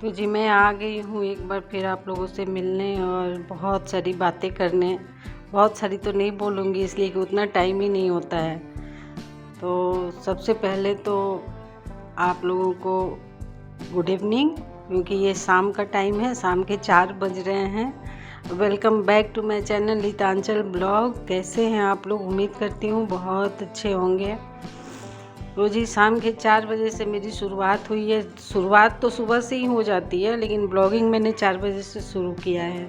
तो जी मैं आ गई हूँ एक बार फिर आप लोगों से मिलने और बहुत सारी बातें करने। बहुत सारी तो नहीं बोलूँगी इसलिए कि उतना टाइम ही नहीं होता है। तो सबसे पहले तो आप लोगों को गुड इवनिंग, क्योंकि ये शाम का टाइम है, शाम के 4 बज रहे हैं। Welcome back to my channel Litanchal blog. कैसे हैं आप लोग? उम्मीद करती हूँ बहुत अच्छे होंगे। रोज़ ही शाम के 4 बजे से मेरी शुरुआत हुई है। शुरुआत तो सुबह से ही हो जाती है, लेकिन ब्लॉगिंग मैंने 4 बजे से शुरू किया है।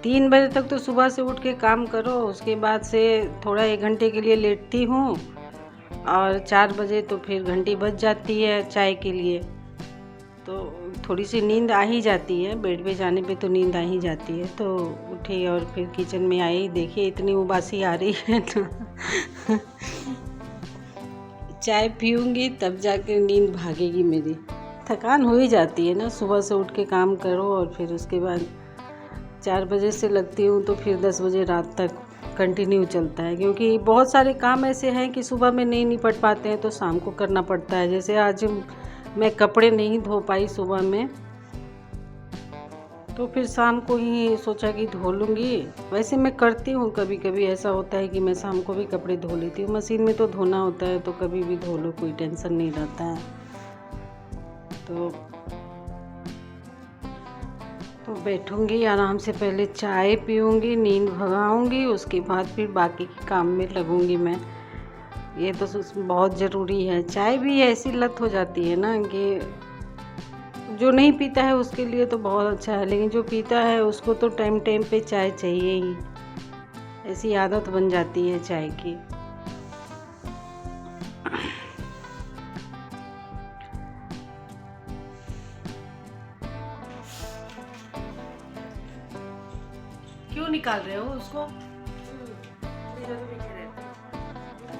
3 बजे तक तो सुबह से उठ के काम करो, उसके बाद से थोड़ा 1 घंटे के लिए लेटती हूँ और 4 बजे तो फिर घंटी बज जाती है चाय के लिए। तो थोड़ी सी नींद आ ही जाती है, बेड पे जाने पे तो नींद आ ही जाती है। तो उठी और फिर किचन में आई, देखिए इतनी उबासी आ रही है ना चाय पीऊँगी तब जाकर नींद भागेगी मेरी। थकान हो ही जाती है ना, सुबह से उठ के काम करो और फिर उसके बाद 4 बजे से लगती हूँ तो फिर 10 बजे रात तक कंटिन्यू चलता है, क्योंकि बहुत सारे काम ऐसे हैं कि सुबह में नहीं निपट पाते हैं तो शाम को करना पड़ता है। जैसे आज मैं कपड़े नहीं धो पाई सुबह में, तो फिर शाम को ही सोचा कि धो लूँगी। वैसे मैं करती हूँ, कभी कभी ऐसा होता है कि मैं शाम को भी कपड़े धो लेती हूँ। मशीन में तो धोना होता है तो कभी भी धो लो, कोई टेंशन नहीं रहता है। तो बैठूँगी आराम से, पहले चाय पीऊँगी, नींद भगाऊँगी, उसके बाद फिर बाकी के काम में लगूँगी मैं। ये तो बहुत ज़रूरी है। चाय भी ऐसी लत हो जाती है ना कि जो नहीं पीता है उसके लिए तो बहुत अच्छा है, लेकिन जो पीता है उसको तो टाइम टाइम पे चाय चाहिए ही। ऐसी आदत बन जाती है चाय की। क्यों निकाल रहे हो उसको?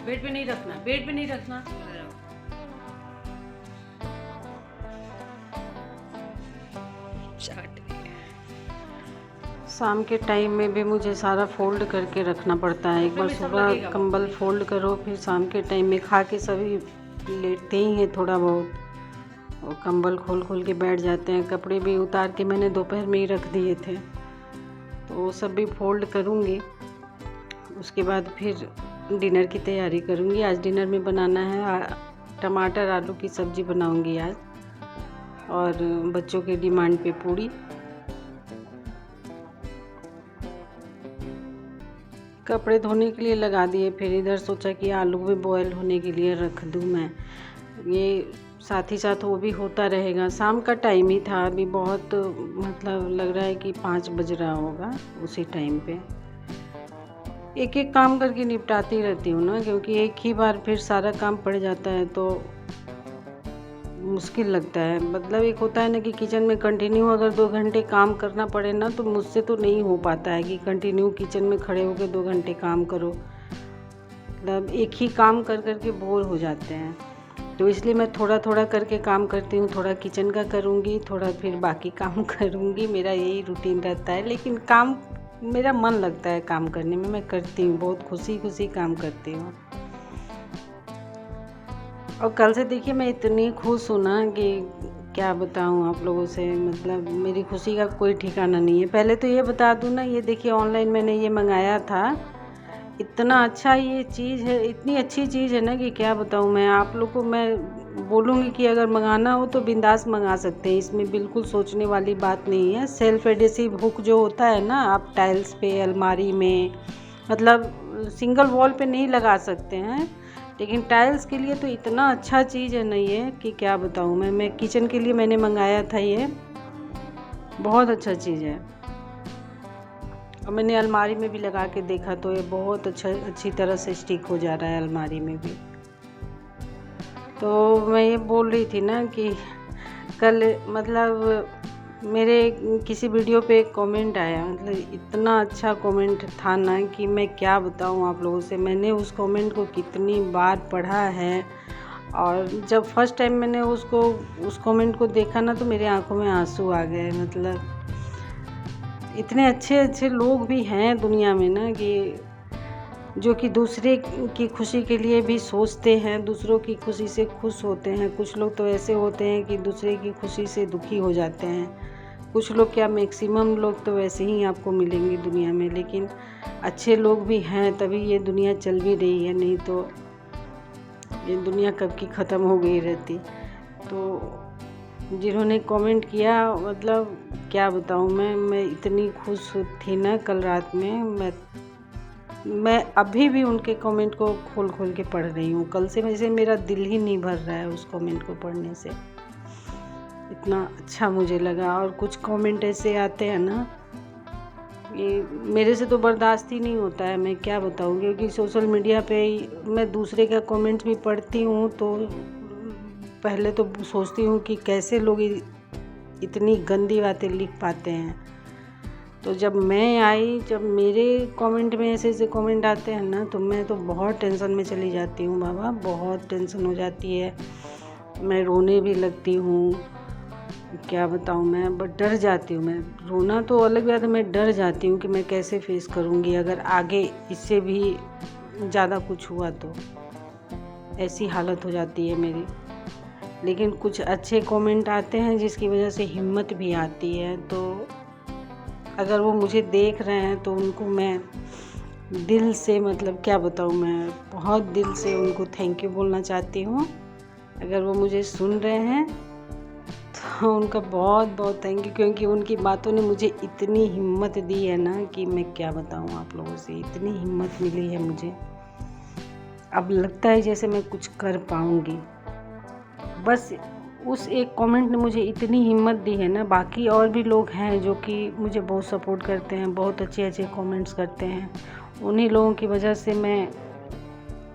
बेड पे नहीं रखना, बेड पे नहीं रखना। शाम के टाइम में भी मुझे सारा फोल्ड करके रखना पड़ता है। एक बार सुबह कंबल फोल्ड करो, फिर शाम के टाइम में खा के सभी लेटते ही हैं थोड़ा बहुत, और कंबल खोल खोल के बैठ जाते हैं। कपड़े भी उतार के मैंने दोपहर में ही रख दिए थे, तो वो सब भी फोल्ड करूँगी। उसके बाद फिर डिनर की तैयारी करूँगी। आज डिनर में बनाना है टमाटर आलू की सब्ज़ी बनाऊँगी आज, और बच्चों के डिमांड पे पूड़ी। कपड़े धोने के लिए लगा दिए, फिर इधर सोचा कि आलू भी बॉयल होने के लिए रख दूँ मैं। ये साथ ही साथ वो भी होता रहेगा। शाम का टाइम ही था, अभी बहुत मतलब लग रहा है कि 5 बज रहा होगा। उसी टाइम पे एक एक काम करके निपटाती रहती हूँ ना, क्योंकि एक ही बार फिर सारा काम पड़ जाता है तो मुश्किल लगता है। मतलब एक होता है ना कि किचन में कंटिन्यू अगर 2 घंटे काम करना पड़े ना, तो मुझसे तो नहीं हो पाता है कि कंटिन्यू किचन में खड़े होकर 2 घंटे काम करो। मतलब एक ही काम कर करके बोर हो जाते हैं। तो इसलिए मैं थोड़ा थोड़ा करके काम करती हूँ। थोड़ा किचन का करूँगी, थोड़ा फिर बाकी काम करूँगी। मेरा यही रूटीन रहता है, लेकिन काम मेरा मन लगता है काम करने में, मैं करती हूँ, बहुत खुशी खुशी काम करती हूँ। और कल से देखिए मैं इतनी खुश हूँ ना कि क्या बताऊँ आप लोगों से। मतलब मेरी खुशी का कोई ठिकाना नहीं है। पहले तो ये बता दूँ ना, ये देखिए ऑनलाइन मैंने ये मंगाया था। इतना अच्छा ये चीज़ है, इतनी अच्छी चीज़ है ना कि क्या बताऊँ मैं आप लोग को। मैं बोलूँगी कि अगर मंगाना हो तो बिंदास मंगा सकते हैं, इसमें बिल्कुल सोचने वाली बात नहीं है। सेल्फ एडेसिव हुक जो होता है ना, आप टाइल्स पे, अलमारी में, मतलब सिंगल वॉल पे नहीं लगा सकते हैं, लेकिन टाइल्स के लिए तो इतना अच्छा चीज़ है ना ये कि क्या बताऊँ मैं किचन के लिए मैंने मंगाया था, ये बहुत अच्छा चीज़ है। और मैंने अलमारी में भी लगा के देखा तो ये बहुत अच्छी तरह से स्टिक हो जा रहा है अलमारी में भी। तो मैं ये बोल रही थी ना कि कल मतलब मेरे किसी वीडियो पे एक कमेंट आया, मतलब इतना अच्छा कमेंट था ना कि मैं क्या बताऊँ आप लोगों से। मैंने उस कमेंट को कितनी बार पढ़ा है, और जब फर्स्ट टाइम मैंने उस कमेंट को देखा ना तो मेरे आंखों में आंसू आ गए। मतलब इतने अच्छे अच्छे लोग भी हैं दुनिया में ना कि जो कि दूसरे की खुशी के लिए भी सोचते हैं, दूसरों की खुशी से खुश होते हैं। कुछ लोग तो ऐसे होते हैं कि दूसरे की खुशी से दुखी हो जाते हैं। कुछ लोग क्या, मैक्सिमम लोग तो वैसे ही आपको मिलेंगे दुनिया में, लेकिन अच्छे लोग भी हैं, तभी ये दुनिया चल भी रही है, नहीं तो ये दुनिया कब की ख़त्म हो गई रहती। तो जिन्होंने कमेंट किया, मतलब क्या बताऊँ मैं इतनी खुश थी ना कल रात में। मैं अभी भी उनके कमेंट को खोल खोल के पढ़ रही हूँ। कल से वैसे मेरा दिल ही नहीं भर रहा है उस कमेंट को पढ़ने से, इतना अच्छा मुझे लगा। और कुछ कमेंट ऐसे आते हैं ना, ये मेरे से तो बर्दाश्त ही नहीं होता है, मैं क्या बताऊँ। क्योंकि सोशल मीडिया पे मैं दूसरे का कमेंट भी पढ़ती हूँ तो पहले तो सोचती हूँ कि कैसे लोग इतनी गंदी बातें लिख पाते हैं। तो जब मेरे कमेंट में ऐसे ऐसे कमेंट आते हैं ना, तो मैं तो बहुत टेंशन में चली जाती हूँ बाबा, बहुत टेंशन हो जाती है। मैं रोने भी लगती हूँ, क्या बताऊँ मैं, बट डर जाती हूँ मैं। रोना तो अलग बात है, मैं डर जाती हूँ कि मैं कैसे फेस करूँगी अगर आगे इससे भी ज़्यादा कुछ हुआ तो। ऐसी हालत हो जाती है मेरी। लेकिन कुछ अच्छे कमेंट आते हैं जिसकी वजह से हिम्मत भी आती है। तो अगर वो मुझे देख रहे हैं तो उनको मैं दिल से, मतलब क्या बताऊँ, मैं बहुत दिल से उनको थैंक यू बोलना चाहती हूँ। अगर वो मुझे सुन रहे हैं तो उनका बहुत बहुत थैंक यू, क्योंकि उनकी बातों ने मुझे इतनी हिम्मत दी है ना कि मैं क्या बताऊँ आप लोगों से। इतनी हिम्मत मिली है मुझे, अब लगता है जैसे मैं कुछ कर पाऊँगी। बस उस एक कमेंट ने मुझे इतनी हिम्मत दी है ना। बाकी और भी लोग हैं जो कि मुझे बहुत सपोर्ट करते हैं, बहुत अच्छे अच्छे कमेंट्स करते हैं। उन्हीं लोगों की वजह से मैं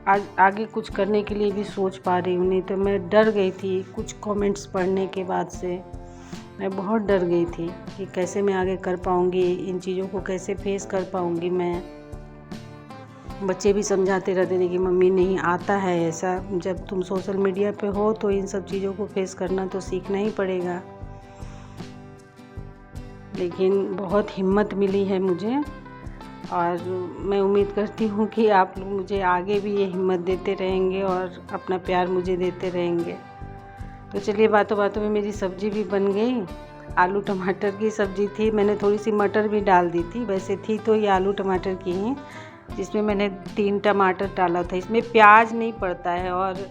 आज आगे कुछ करने के लिए भी सोच पा रही हूँ। नहीं तो मैं डर गई थी, कुछ कमेंट्स पढ़ने के बाद से मैं बहुत डर गई थी कि कैसे मैं आगे कर पाऊँगी, इन चीज़ों को कैसे फेस कर पाऊँगी मैं। बच्चे भी समझाते रहते थे कि मम्मी नहीं आता है ऐसा, जब तुम सोशल मीडिया पे हो तो इन सब चीज़ों को फेस करना तो सीखना ही पड़ेगा। लेकिन बहुत हिम्मत मिली है मुझे, और मैं उम्मीद करती हूँ कि आप लोग मुझे आगे भी ये हिम्मत देते रहेंगे और अपना प्यार मुझे देते रहेंगे। तो चलिए, बातों बातों में मेरी सब्ज़ी भी बन गई। आलू टमाटर की सब्ज़ी थी, मैंने थोड़ी सी मटर भी डाल दी थी। वैसे थी तो ये आलू टमाटर की ही, जिसमें मैंने 3 टमाटर डाला था। इसमें प्याज नहीं पड़ता है, और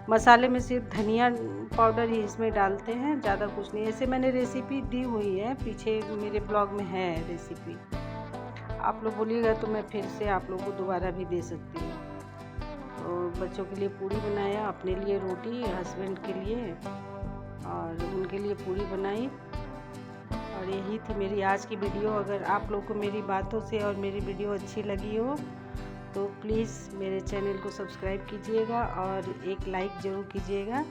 मसाले में सिर्फ धनिया पाउडर ही इसमें डालते हैं, ज़्यादा कुछ नहीं। ऐसे मैंने रेसिपी दी हुई है, पीछे मेरे ब्लॉग में है रेसिपी। आप लोग बोलिएगा तो मैं फिर से आप लोगों को दोबारा भी दे सकती हूँ। तो बच्चों के लिए पूड़ी बनाया, अपने लिए रोटी, हस्बैंड के लिए और उनके लिए पूड़ी बनाई। और यही थी मेरी आज की वीडियो। अगर आप लोग को मेरी बातों से और मेरी वीडियो अच्छी लगी हो तो प्लीज़ मेरे चैनल को सब्सक्राइब कीजिएगा और एक लाइक ज़रूर कीजिएगा।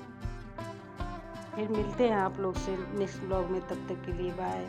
फिर मिलते हैं आप लोग से नेक्स्ट ब्लॉग में, तब तक के लिए बाय।